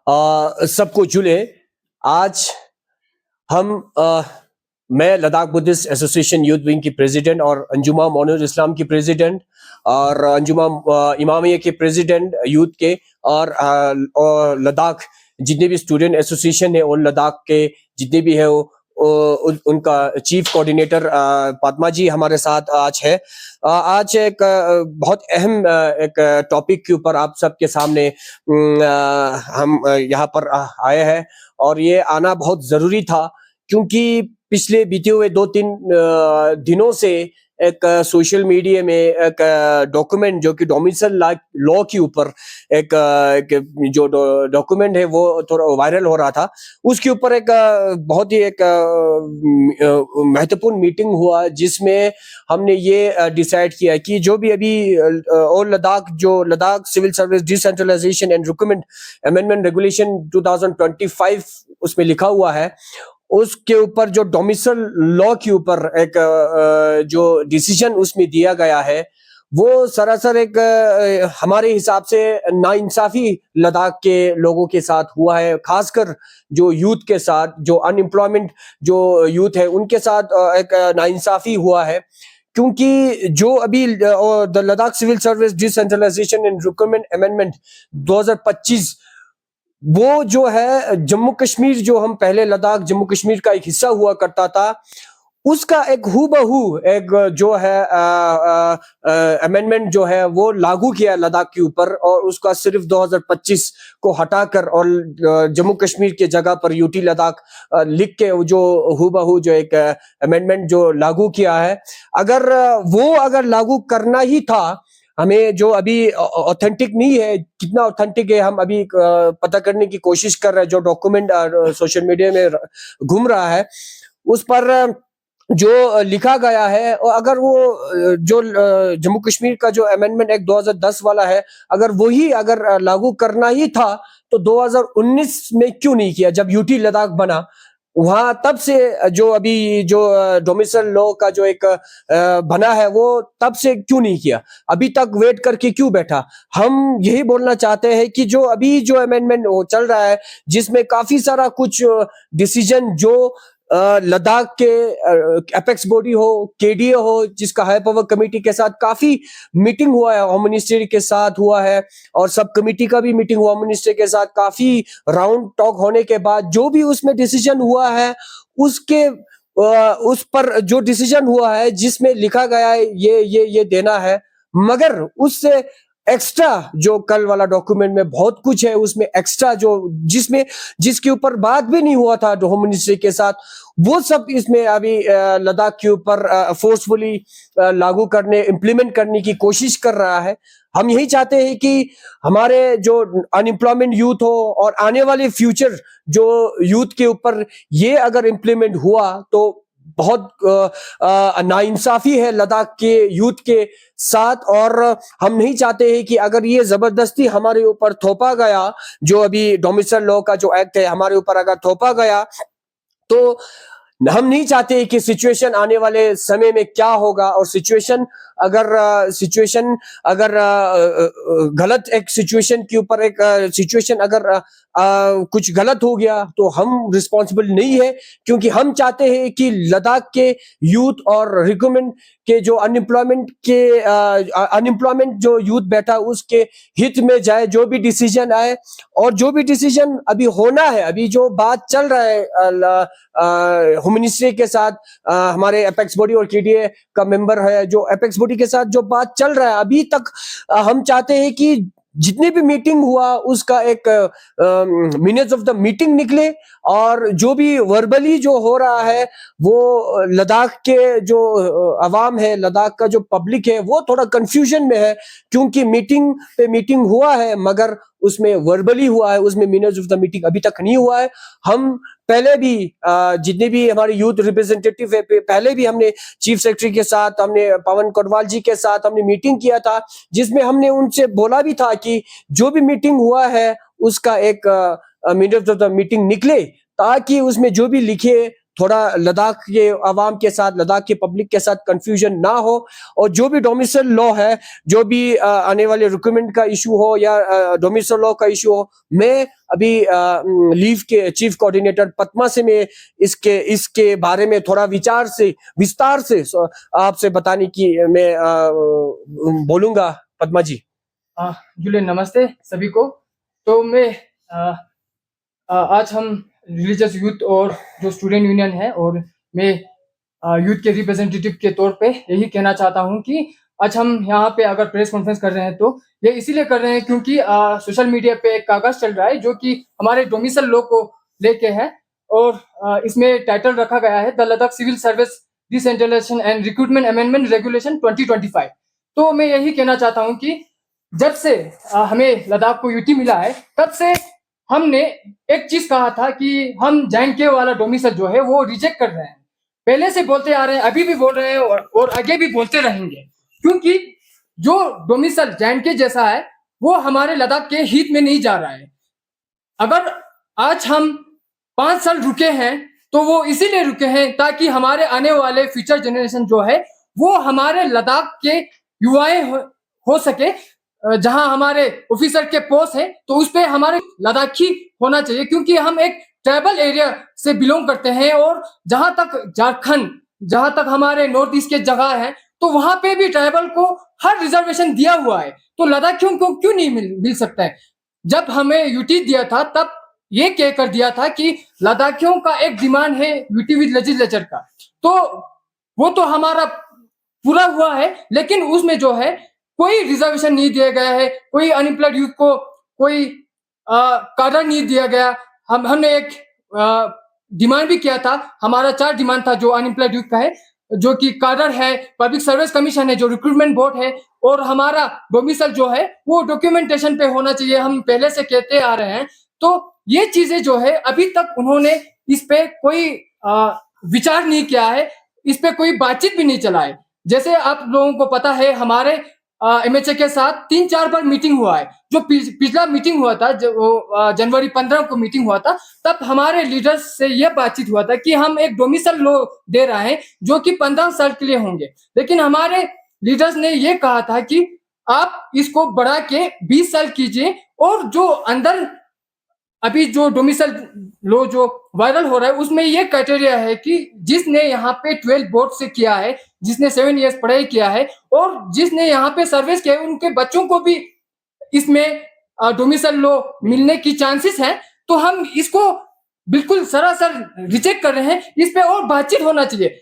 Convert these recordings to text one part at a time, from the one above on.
सबको जुले। आज हम मैं Ladakh Buddhist association youth wing की प्रेसिडेंट और अंजुमा मोनूर इस्लाम की प्रेसिडेंट और अंजुमा इमामिया के प्रेसिडेंट यूथ के और लद्दाख जितने भी स्टूडेंट एसोसिएशन है और लद्दाख के जितने भी है उनका चीफ कोऑर्डिनेटर पद्मा जी हमारे साथ आज है। आज एक बहुत अहम एक टॉपिक के ऊपर आप सबके सामने हम यहाँ पर आए हैं और ये आना बहुत जरूरी था, क्योंकि पिछले बीते हुए 2-3 दिनों से एक सोशल मीडिया में एक डॉक्यूमेंट जो कि डोमिसाइल लॉ के ऊपर एक जो डॉक्यूमेंट है वो थोड़ा वायरल हो रहा था। उसके ऊपर एक बहुत ही एक महत्वपूर्ण मीटिंग हुआ, जिसमें हमने ये डिसाइड किया कि जो भी अभी और Ladakh civil service decentralisation and recruitment amendment regulation 2025 उसमें लिखा हुआ है, उसके ऊपर जो डोमिसाइल लॉ के ऊपर एक जो डिसीजन उसमें दिया गया है वो सरासर एक हमारे हिसाब से नाइंसाफी लद्दाख के लोगों के साथ हुआ है, खासकर जो यूथ के साथ, जो अनएम्प्लॉयमेंट जो यूथ है उनके साथ एक नाइंसाफी हुआ है। क्योंकि जो अभी the Ladakh civil service decentralisation and recruitment amendment 2025 वो जो है जम्मू कश्मीर, जो हम पहले लद्दाख जम्मू कश्मीर का एक हिस्सा हुआ करता था, उसका एक हूबहू एक जो है अमेंडमेंट जो है वो लागू किया लद्दाख के ऊपर, और उसका सिर्फ 2025 को हटाकर और जम्मू कश्मीर के जगह पर यूटी लद्दाख लिख के जो हूबहू जो एक अमेंडमेंट जो लागू किया है, अगर लागू करना ही था, हमें जो अभी ऑथेंटिक नहीं है, कितना ऑथेंटिक है हम अभी पता करने की कोशिश कर रहे हैं। जो डॉक्यूमेंट सोशल मीडिया में घूम रहा है उस पर जो लिखा गया है, और अगर वो जो जम्मू कश्मीर का जो अमेंडमेंट एक्ट 2010 वाला है, अगर लागू करना ही था तो 2019 में क्यों नहीं किया, जब यूटी लद्दाख बना वहां, तब से जो अभी जो डोमिसाइल लॉ का जो एक बना है वो तब से क्यों नहीं किया, अभी तक वेट करके क्यों बैठा। हम यही बोलना चाहते हैं कि जो अभी जो अमेंडमेंट चल रहा है, जिसमें काफी सारा कुछ डिसीजन जो लद्दाख के एपेक्स बॉडी हो, केडीए हो, जिसका हाई पावर कमेटी के साथ काफी मीटिंग हुआ है, होम मिनिस्ट्री के साथ हुआ है और सब कमेटी का भी मीटिंग हुआ मिनिस्ट्री के साथ, काफी राउंड टॉक होने के बाद जो भी उसमें डिसीजन हुआ है उसके उस पर जो डिसीजन हुआ है जिसमें लिखा गया है ये देना है, मगर उससे एक्स्ट्रा जो कल वाला डॉक्यूमेंट में बहुत कुछ है, उसमें एक्स्ट्रा जिसके ऊपर बात भी नहीं हुआ था होम मिनिस्ट्री के साथ, वो सब इसमें अभी लद्दाख के ऊपर फोर्सफुली लागू करने, इंप्लीमेंट करने की कोशिश कर रहा है। हम यही चाहते हैं कि हमारे जो अनएम्प्लॉयमेंट यूथ हो और आने वाले फ्यूचर जो यूथ के ऊपर ये अगर इंप्लीमेंट हुआ तो बहुत नाइंसाफी है लद्दाख के यूथ के साथ, और हम नहीं चाहते हैं कि अगर ये जबरदस्ती हमारे ऊपर थोपा गया, जो अभी डोमिसाइल लॉ का जो एक्ट है हमारे ऊपर अगर थोपा गया, तो हम नहीं चाहते कि सिचुएशन आने वाले समय में क्या होगा, और सिचुएशन अगर गलत एक सिचुएशन के ऊपर एक सिचुएशन अगर कुछ गलत हो गया तो हम रिस्पॉन्सिबल नहीं है, क्योंकि हम चाहते हैं कि लद्दाख के यूथ और रिक्रूटमेंट के जो अनएम्प्लॉयमेंट जो यूथ बैठा उसके हित में जाए, जो भी डिसीजन आए, और जो भी डिसीजन अभी होना है, अभी जो बात चल रहा है होम मिनिस्ट्री के साथ, हमारे एपेक्स बॉडी और केडीए का मेंबर है, जो एपेक्स बॉडी के साथ जो बात चल रहा है अभी तक, हम चाहते हैं कि जितने भी मीटिंग हुआ उसका एक मिनट्स ऑफ द मीटिंग निकले, और जो भी वर्बली जो हो रहा है वो लद्दाख के जो अवाम है, लद्दाख का जो पब्लिक है वो थोड़ा कंफ्यूजन में है, क्योंकि मीटिंग पे मीटिंग हुआ है मगर उसमें वर्बली हुआ है, उसमें मिनट्स ऑफ द मीटिंग अभी तक नहीं हुआ है। हम पहले भी जितने भी हमारे यूथ रिप्रेजेंटेटिव है, पहले भी हमने चीफ सेक्रेटरी के साथ, हमने पवन कोटवाल जी के साथ हमने मीटिंग किया था, जिसमें हमने उनसे बोला भी था कि जो भी मीटिंग हुआ है उसका एक मिनट्स ऑफ द मीटिंग निकले, ताकि उसमें जो भी लिखे थोड़ा लद्दाख के अवाम के साथ, लद्दाख के पब्लिक के साथ कंफ्यूजन ना हो, और जो भी डोमिसाइल लॉ है, जो भी आने वाले रिक्रूटमेंट का इशू हो या डोमिसाइल लॉ का इशू हो, मैं अभी लीव के चीफ कोऑर्डिनेटर पद्मा से मैं इसके बारे में थोड़ा विस्तार से आपसे बताने की मैं बोलूंगा। पद्मा जी। जुलियन, नमस्ते सभी को। तो मैं आज हम रिलीजियस यूथ और जो स्टूडेंट यूनियन है, और मैं यूथ के रिप्रेजेंटेटिव के तौर पे यही कहना चाहता हूं कि आज हम यहाँ पे अगर प्रेस कॉन्फ्रेंस कर रहे हैं तो ये इसीलिए कर रहे हैं क्योंकि सोशल मीडिया पे एक कागज चल रहा है जो कि हमारे डोमिसाइल लॉ को लेके है, और इसमें टाइटल रखा गया है the Ladakh civil service decentralisation and recruitment amendment regulation 2025। तो मैं यही कहना चाहता हूँ कि जब से हमें लद्दाख को यूटी मिला है, तब से हमने एक चीज कहा था कि हम JNK वाला डोमिसाइल जो है वो रिजेक्ट कर रहे हैं। पहले से बोलते आ रहे हैं, अभी भी बोल रहे हैं और आगे भी बोलते रहेंगे, क्योंकि जो डोमिसाइल JNK जैसा है वो हमारे लद्दाख के हित में नहीं जा रहा है। अगर आज हम 5 साल रुके हैं तो वो इसीलिए रुके हैं ताकि हमारे आने वाले फ्यूचर जनरेशन जो है वो हमारे लद्दाख के युवाएं हो सके। जहां हमारे ऑफिसर के पोस्ट है तो उस पे हमारे लद्दाखी होना चाहिए, क्योंकि हम एक ट्राइबल एरिया से बिलोंग करते हैं, और जहां तक झारखंड, जहां तक हमारे नॉर्थ ईस्ट के जगह है, तो वहां पे भी ट्राइबल को हर रिजर्वेशन दिया हुआ है, तो लद्दाखियों को क्यों नहीं मिल सकता है। जब हमें यूटी दिया था तब ये कहकर दिया था कि लद्दाखियों का एक डिमांड है यूटी विद लेजिस्लेचर का, तो वो तो हमारा पूरा हुआ है, लेकिन उसमें जो है कोई रिजर्वेशन नहीं दिया गया है, कोई अनएम्प्लॉयड यूथ को कोई कार्डर नहीं दिया गया। हमने एक डिमांड भी किया था, हमारा 4 डिमांड था जो अनएम्प्लॉयड यूथ का है, जो कि कार्डर है, पब्लिक सर्विस कमीशन है, जो रिक्रूटमेंट बोर्ड है, और हमारा डोमिसाइल जो है वो डॉक्यूमेंटेशन पे होना चाहिए, हम पहले से कहते आ रहे हैं। तो ये चीजें जो है अभी तक उन्होंने इस पे कोई विचार नहीं किया है, इस पे कोई बातचीत भी नहीं चला है। जैसे आप लोगों को पता है हमारे MHA के साथ 3-4 बार मीटिंग हुआ है। जो पिछला मीटिंग हुआ था, जनवरी 15 को मीटिंग हुआ था, तब हमारे लीडर्स से यह बातचीत हुआ था कि हम एक डोमिसाइल लॉ दे रहे हैं जो कि 15 साल के लिए होंगे, लेकिन हमारे लीडर्स ने यह कहा था कि आप इसको बढ़ा के 20 साल कीजिए, और जो अंदर अभी जो डोमिसाइल लॉ जो वायरल हो रहा है उसमें ये क्राइटेरिया है कि जिसने यहाँ पे 12 बोर्ड से किया है, जिसने 7 इयर्स पढ़ाई किया है, और जिसने यहाँ पे सर्विस किया है, उनके बच्चों को भी इसमें डोमिसाइल लॉ मिलने की चांसेस है। तो हम इसको बिल्कुल सरासर रिजेक्ट कर रहे हैं, इस पे और बातचीत होना चाहिए।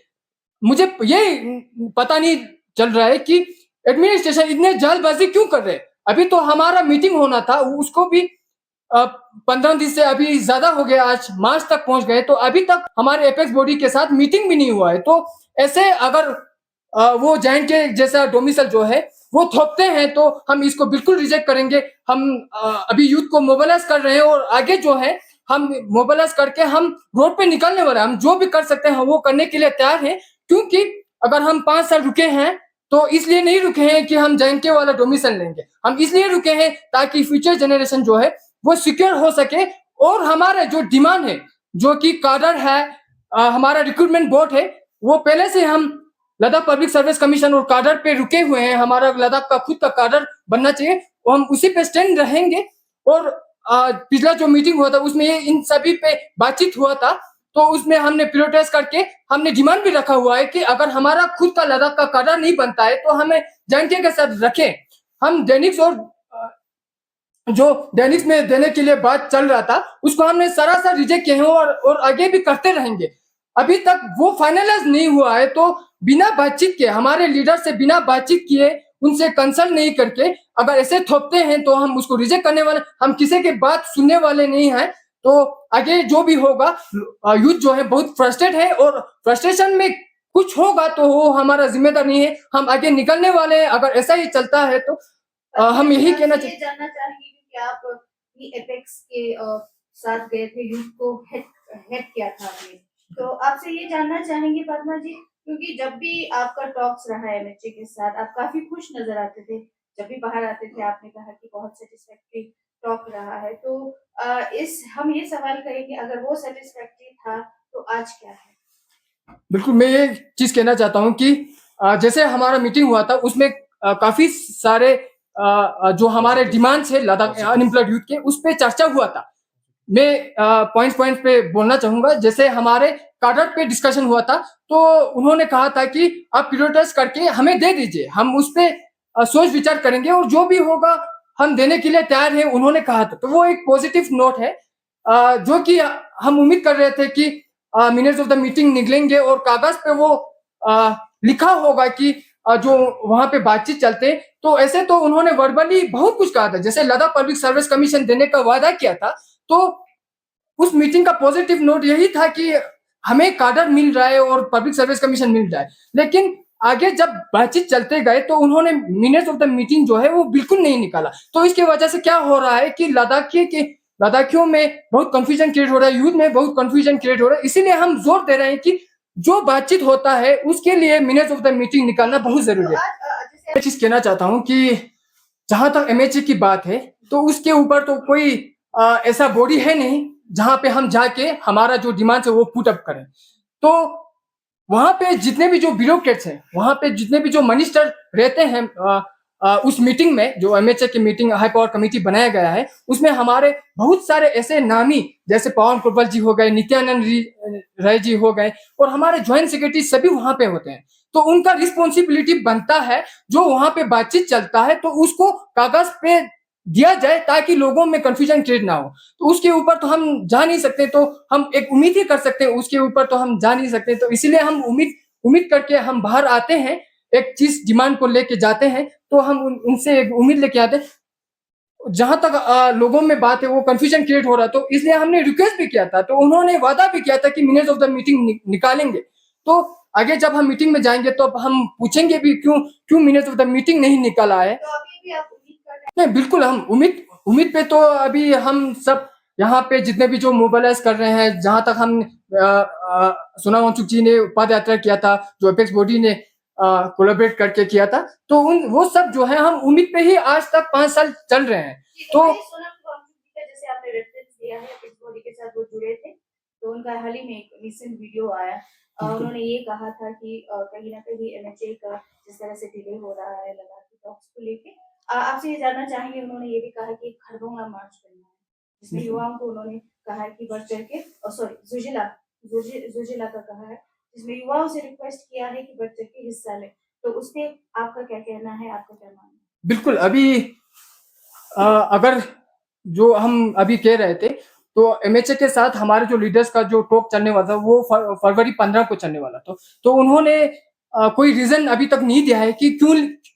मुझे ये पता नहीं चल रहा है कि एडमिनिस्ट्रेशन इतने जल्दबाजी क्यों कर रहे हैं। अभी तो हमारा मीटिंग होना था, उसको भी 15 दिन से अभी ज्यादा हो गया, आज मार्च तक पहुंच गए, तो अभी तक हमारे एपेक्स बॉडी के साथ मीटिंग भी नहीं हुआ है। तो ऐसे अगर वो JNK जैसा डोमिसाइल जो है वो थोपते हैं तो हम इसको बिल्कुल रिजेक्ट करेंगे। हम अभी यूथ को मोबिलाइज कर रहे हैं, और आगे जो है हम मोबिलाइज करके हम रोड पे निकलने वाले हैं। हम जो भी कर सकते हैं वो करने के लिए तैयार हैं, क्योंकि अगर हम 5 साल रुके हैं तो इसलिए नहीं रुके हैं कि हम JNK वाला डोमिसाइल लेंगे, हम इसलिए रुके हैं ताकि फ्यूचर जनरेशन जो है वो सिक्योर हो सके। और हमारे जो डिमांड है, जो कि कार्डर है, हमारा रिक्रूटमेंट बोर्ड है, वो पहले से हम लद्दाख पब्लिक सर्विस कमीशन और कार्डर पे रुके हुए हैं। हमारा लद्दाख का खुद का कार्डर बनना चाहिए, वो हम उसी पे स्टैंड रहेंगे। और पिछला जो मीटिंग हुआ था उसमें इन सभी पे बातचीत हुआ था, तो उसमें हमने प्रियोरिटाइज करके हमने डिमांड भी रखा हुआ है कि अगर हमारा खुद का लद्दाख का कार्डर नहीं बनता है तो हमें JNK के साथ रखें। हम दैनिक्स और जो दैनिक में देने के लिए बात चल रहा था उसको हमने सरासर रिजेक्ट किए हैं, और आगे भी करते रहेंगे। अभी तक वो फाइनलाइज नहीं हुआ है, तो बिना बातचीत के, हमारे लीडर से बिना बातचीत किए, उनसे कंसल्ट नहीं करके अगर ऐसे थोपते हैं तो हम उसको रिजेक्ट करने वाले, हम किसी की बात सुनने वाले नहीं हैं। तो आगे जो भी होगा, यूथ जो है बहुत फ्रस्ट्रेट है, और फ्रस्ट्रेशन में कुछ होगा तो वो हमारा जिम्मेदार नहीं है, हम आगे निकलने वाले हैं। अगर ऐसा ही चलता है तो हम यही कहना जानना चाहेंगे कि आप एपेक्स के साथ गए थे, यूथ को हेड किया था आपने, तो आपसे ये जानना चाहेंगे पद्मा जी, क्योंकि जब भी आपका टॉक्स रहा है MHA के साथ आप काफी खुश नजर आते थे, जब भी बाहर आते थे आपने कहा कि बहुत सेटिस्फैक्ट्री टॉक रहा है। तो हम ये सवाल करेंगे, अगर वो सेटिस्फैक्ट्री था तो आज क्या है? बिल्कुल, मैं ये चीज़ कहना चाहता हूँ कि जैसे हमारा मीटिंग हुआ था उसमें काफ़ी सारे जो हमारे डिमांड्स है लद्दाख अनएम्प्लॉयड यूथ के उस पे चर्चा हुआ था। मैं पॉइंट्स पे बोलना चाहूँगा, जैसे हमारे कार्डर पे डिस्कशन हुआ था, तो उन्होंने कहा था कि आप प्रायोरिटाइज़ करके हमें दे दीजिए, हम उस पे सोच विचार करेंगे और जो भी होगा हम देने के लिए तैयार हैं, उन्होंने कहा था। तो वो एक पॉजिटिव नोट है जो कि हम उम्मीद कर रहे थे कि मिनट्स ऑफ द मीटिंग निकलेंगे और कागज़ पे वो लिखा होगा कि जो वहाँ पे बातचीत चलते, तो ऐसे तो उन्होंने वर्बली बहुत कुछ कहा था, जैसे लद्दाख पब्लिक सर्विस कमीशन देने का वादा किया था, तो उस मीटिंग का पॉजिटिव नोट यही था कि हमें काडर मिल रहा है और पब्लिक सर्विस कमीशन मिल रहा है। लेकिन आगे जब बातचीत चलते गए तो उन्होंने मिनट्स ऑफ द मीटिंग जो है वो बिल्कुल नहीं निकाला। तो इसकी वजह से क्या हो रहा है कि लद्दाखियों में बहुत कन्फ्यूजन क्रिएट हो रहा है, यूथ में बहुत कन्फ्यूजन क्रिएट हो रहा है। इसीलिए हम जोर दे रहे हैं कि जो बातचीत होता है उसके लिए मिनट्स ऑफ द मीटिंग निकालना बहुत जरूरी है। मैं चीज कहना चाहता हूँ कि जहां तक एमएचए की बात है, तो उसके ऊपर तो कोई ऐसा बॉडी है नहीं जहां पे हम जाके हमारा जो डिमांड है वो पुट अप करें। तो वहां पे जितने भी जो ब्यूरोक्रेट्स हैं, वहां पे जितने भी जो मिनिस्टर रहते हैं उस मीटिंग में, जो एमएचए की मीटिंग हाई पावर कमेटी बनाया गया है, उसमें हमारे बहुत सारे ऐसे नामी जैसे पवन कुरबल जी हो गए, नित्यानंद राय जी हो गए और हमारे ज्वाइंट सेक्रेटरी सभी वहां पे होते हैं। तो उनका रिस्पॉन्सिबिलिटी बनता है जो वहां पे बातचीत चलता है तो उसको कागज पे दिया जाए ताकि लोगों में कंफ्यूजन क्रिएट ना हो। तो उसके ऊपर तो हम जा नहीं सकते, तो हम एक उम्मीद ही कर सकते हैं, उसके ऊपर तो हम जा नहीं सकते। तो इसीलिए हम उम्मीद करके हम बाहर आते हैं, एक चीज डिमांड को लेके जाते हैं, तो हम उनसे एक उम्मीद लेके आते हैं। जहां तक लोगों में बात है वो कंफ्यूजन क्रिएट हो रहा है, तो इसलिए हमने रिक्वेस्ट भी किया था, तो उन्होंने वादा भी किया था कि मिनट्स ऑफ द मीटिंग निकालेंगे। तो आगे जब हम मीटिंग में जाएंगे तो अब हम पूछेंगे भी क्यों मिनट्स ऑफ द मीटिंग नहीं निकाला है। तो अभी भी आप उम्मीद कर रहे हैं? नहीं, बिल्कुल हम उम्मीद पे तो अभी हम सब यहाँ पे जितने भी जो मोबिलाइज कर रहे हैं, जहां तक हम सोनाम वांगचुक जी ने पद यात्रा किया था, जो एपेक्स बॉडी ने कोलैबोरेट करके किया था, तो वो सब जो है हम उम्मीद पे ही आज तक 5 साल चल रहे हैं। तो तो सोनम वांगचुक जी का जैसे आपने रेफरेंस दिया है, एपेक्स बॉडी के साथ वो जुड़े थे, तो उनका हाल ही में एक रिसेंट वीडियो आया। उन्होंने ये कहा था कि कहीं ना कहीं एमएचए का जिस तरह से डिले हो रहा है लद्दाख की टॉक्स को लेके, आपसे ये जानना चाहेंगे, उन्होंने ये भी कहा कि खरदोंगला मार्च करना है, जिसमें युवाओं को उन्होंने कहा है कि बढ़ चढ़ के, सॉरी जुजिला का कहा है, जिसमें युवाओं से रिक्वेस्ट किया है कि बढ़ चढ़ के हिस्सा लें। तो उस पे आपका क्या कहना है, आपका क्या मानना है? बिल्कुल, अभी अगर जो हम अभी कह रहे थे, तो एमएचए के साथ हमारे जो लीडर्स का जो टॉक चलने वाला था वो फरवरी 15 को चलने वाला था। तो उन्होंने कोई रीजन अभी तक नहीं दिया है कि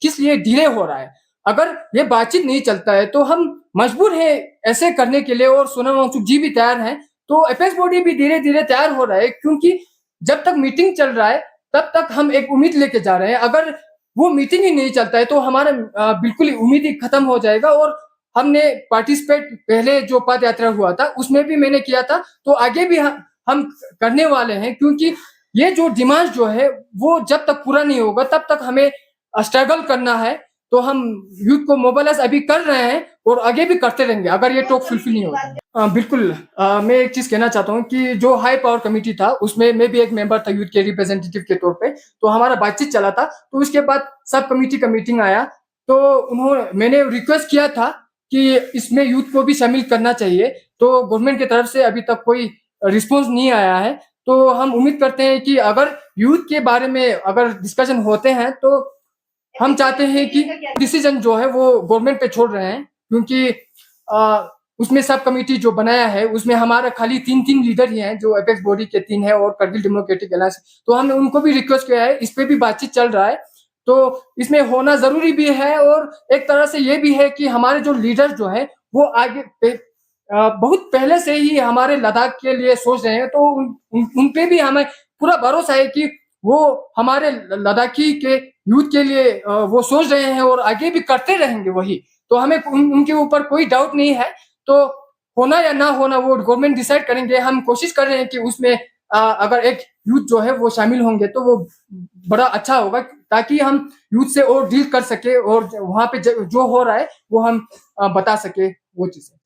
किस लिए डिले हो रहा है। अगर ये बातचीत नहीं चलता है तो हम मजबूर हैं ऐसे करने के लिए, और सोनम वांगचुक जी भी तैयार हैं, तो एपेक्स बॉडी भी धीरे धीरे तैयार हो रहा है, क्योंकि जब तक मीटिंग चल रहा है तब तक हम एक उम्मीद लेके जा रहे हैं। अगर वो मीटिंग ही नहीं चलता है तो हमारा बिल्कुल ही उम्मीद ही खत्म हो जाएगा। और हमने पार्टिसिपेट पहले जो पद यात्रा हुआ था उसमें भी मैंने किया था, तो आगे भी हम करने वाले हैं, क्योंकि ये जो डिमांड जो है वो जब तक पूरा नहीं होगा तब तक हमें स्ट्रगल करना है। तो हम यूथ को मोबिलाइज अभी कर रहे हैं और आगे भी करते रहेंगे अगर ये टॉक फुलफिल नहीं होता। बिल्कुल, मैं एक चीज कहना चाहता हूँ कि जो हाई पावर कमेटी था उसमें मैं भी एक मेंबर था यूथ के रिप्रेजेंटेटिव के तौर पे, तो हमारा बातचीत चला था। तो उसके बाद सब कमेटी का मीटिंग आया, तो मैंने रिक्वेस्ट किया था कि इसमें यूथ को भी शामिल करना चाहिए, तो गवर्नमेंट की तरफ से अभी तक कोई रिस्पॉन्स नहीं आया है। तो हम उम्मीद करते हैं कि अगर यूथ के बारे में अगर डिस्कशन होते हैं तो हम चाहते हैं कि डिसीजन जो है वो गवर्नमेंट पे छोड़ रहे हैं, क्योंकि उसमें सब कमेटी जो बनाया है उसमें हमारा खाली 3 लीडर ही हैं, जो एपेक्स बॉडी के 3 है और करगिल डेमोक्रेटिक अलायंस। तो हमने उनको भी रिक्वेस्ट किया है, इस पे भी बातचीत चल रहा है, तो इसमें होना जरूरी भी है। और एक तरह से ये भी है कि हमारे जो लीडर जो है वो आगे बहुत पहले से ही हमारे लद्दाख के लिए सोच रहे हैं, तो उन पे भी हमें पूरा भरोसा है कि वो हमारे लद्दाखी के यूथ के लिए वो सोच रहे हैं और आगे भी करते रहेंगे वही। तो हमें उनके ऊपर कोई डाउट नहीं है। तो होना या ना होना वो गवर्नमेंट डिसाइड करेंगे। हम कोशिश कर रहे हैं कि उसमें अगर एक यूथ जो है वो शामिल होंगे तो वो बड़ा अच्छा होगा, ताकि हम यूथ से और डील कर सके और वहां पे जो हो रहा है वो हम बता सके वो चीजें।